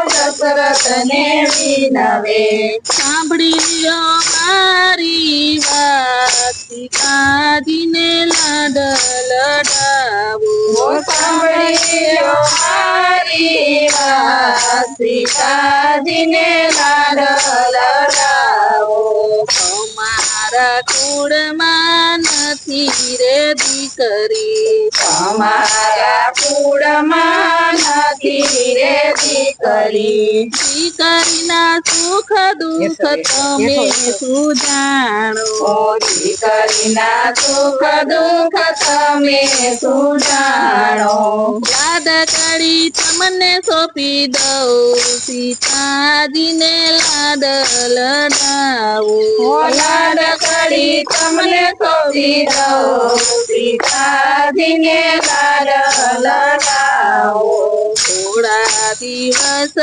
દશરથ ને વિનવે સાંભળી લ્યો મારી વાત સીતાજીને લાડ લડાવો સાંભળ્યો મારી વાત સીતાજીને લાડ લડાવો અમારા કુળમાં નથી રે દીકરી અમારા કુળમાં નથી રે દીકરી દીકરીના સુખ દુઃખ તમે શું જાણો દીકરીના સુખ દુઃખ તમે શું જાણો લાડકડી તમને સોંપી દઉં સીતાજીને લાડ લડાવો લાડકડી તમને સોંપી દઉં સીતાજીને લાડ લડાવો થોડા દિવસ